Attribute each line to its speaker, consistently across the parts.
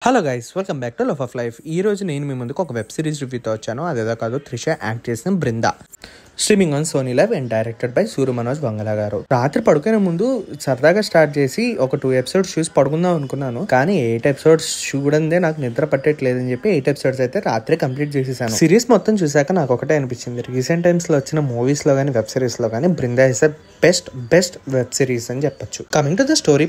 Speaker 1: Hello guys, welcome back to love of life. ఈ రోజు నేను మీ ముందుకు ఒక వెబ్ సిరీస్ రివ్యూతో వచ్చాను. అదేదో కాదు, త్రిష యాక్ట్ చేసిన Brinda. Streaming on Sony LIV and directed by Surya Manoj Bangala గారు. రాత్రి పడుకునే ముందు సరదాగా స్టార్ట్ చేసి ఒక 2 ఎపిసోడ్స్ చూసి పడుకుందాం అనుకున్నాను. కానీ 8 ఎపిసోడ్స్ చూడందే నాకు నిద్ర పట్టట్లేదని చెప్పి 8 ఎపిసోడ్స్ అయితే రాత్రి కంప్లీట్ చేసేసాను. సిరీస్ మొత్తం చూసాక నాకు ఒకటే అనిపించింది, రీసెంట్ టైమ్స్ లో వచ్చిన మూవీస్ లో కానీ వెబ్ సిరీస్ లో కానీ Brinda is best web series అని చెప్పొచ్చు. Coming to the story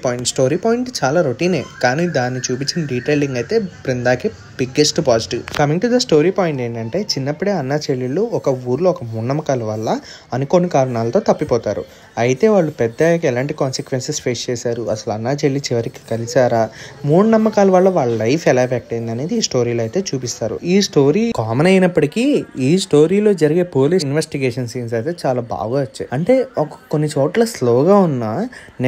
Speaker 1: point చాలా రొటీనే, కానీ దాన్ని చూపించిన డీటెయిలింగ్ అయితే బృందాకి biggest positive. Coming to the story point ఏంటంటే, చిన్నప్పుడే అన్న చెల్లెళ్ళు ఒక ఊర్లో ఒక మూఢనమ్మకాల వల్ల అనుకోని కారణాలతో తప్పిపోతారు. అయితే వాళ్ళు పెద్దయ్యాక ఎలాంటి కాన్సిక్వెన్సెస్ ఫేస్ చేశారు, అసలు అన్న చెల్లి చివరికి కలిసారా, మూఢనమ్మకాల వల్ల వాళ్ళ లైఫ్ ఎలా ఎఫెక్ట్ అయింది అనేది ఈ స్టోరీలో అయితే చూపిస్తారు. ఈ స్టోరీ కామన్ అయినప్పటికీ ఈ స్టోరీలో జరిగే పోలీస్ ఇన్వెస్టిగేషన్ సీన్స్ అయితే చాలా బాగా వచ్చాయి. అంటే కొన్ని చోట్ల స్లోగా ఉన్నా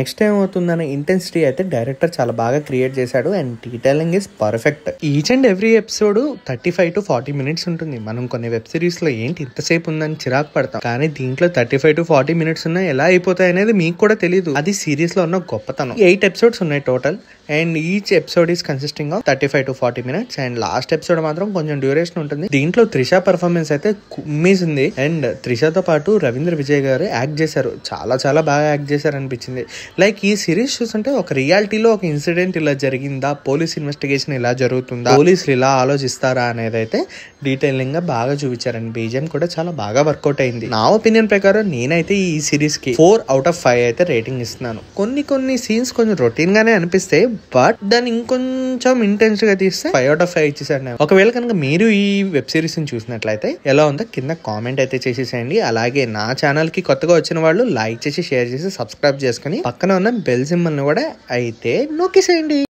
Speaker 1: నెక్స్ట్ టైం అవుతుందనే ఇంటెన్సిటీ అయితే డైరెక్టర్ చాలా బాగా క్రియేట్ చేశాడు. And detailing is perfect. Each and every episode 35 to 40 minutes ఉంటుంది. మనం కొన్ని వెబ్ సిరీస్ లో ఏంటి ఇంతసేపు ఉందని చిరాకు పడతాం, కానీ దీంట్లో 35 to 40 minutes ఉన్నాయి. ఎలా అయిపోతాయి అనేది మీకు కూడా తెలియదు. అది సిరీస్ లో ఉన్న గొప్పతనం. 8 episodes ఉన్నాయి total, and each episode is consisting of 35 to 40 minutes. And last episode మాత్రం కొంచెం డ్యూరేషన్ ఉంటుంది. దీంట్లో త్రిష పర్ఫార్మెన్స్ అయితే కుమ్మేసింది. అండ్ త్రిషతో పాటు రవీంద్ర విజయ్ గారు యాక్ట్ చేశారు. చాలా చాలా బాగా యాక్ట్ చేశారు అనిపించింది. లైక్ ఈ సిరీస్ చూస్తుంటే ఒక రియాలిటీలో ఒక ఇన్సిడెంట్ ఇలా జరిగిందా, పోలీస్ ఇన్వెస్టిగేషన్ ఇలా జరుగుతుందా, పోలీసులు ఇలా ఆలోచిస్తారా అనేది అయితే డీటెయిలింగ్ గా బాగా చూపించారండి. బీజిఎం కూడా చాలా బాగా వర్కౌట్ అయింది. నా ఒపీనియన్ ప్రకారం నేనైతే ఈ సిరీస్ కి 4 out of 5 అయితే రేటింగ్ ఇస్తున్నాను. కొన్ని సీన్స్ కొంచెం రొటీన్ గానే అనిపిస్తాయి, బట్ దాన్ని ఇంకొంచెం ఇంటెన్స్ గా తీస్తే 5 out of 5 ఇచ్చేసాను. ఒకవేళ కనుక మీరు ఈ వెబ్ సిరీస్ ని చూసినట్లయితే ఎలా ఉందో కింద కామెంట్ అయితే చేసేసేయండి. అలాగే నా ఛానల్ కి కొత్తగా వచ్చిన వాళ్ళు లైక్ చేసి, షేర్ చేసి, సబ్స్క్రైబ్ చేసుకుని పక్కన ఉన్న బెల్ సింబల్ ని కూడా అయితే నొక్కేసేయండి.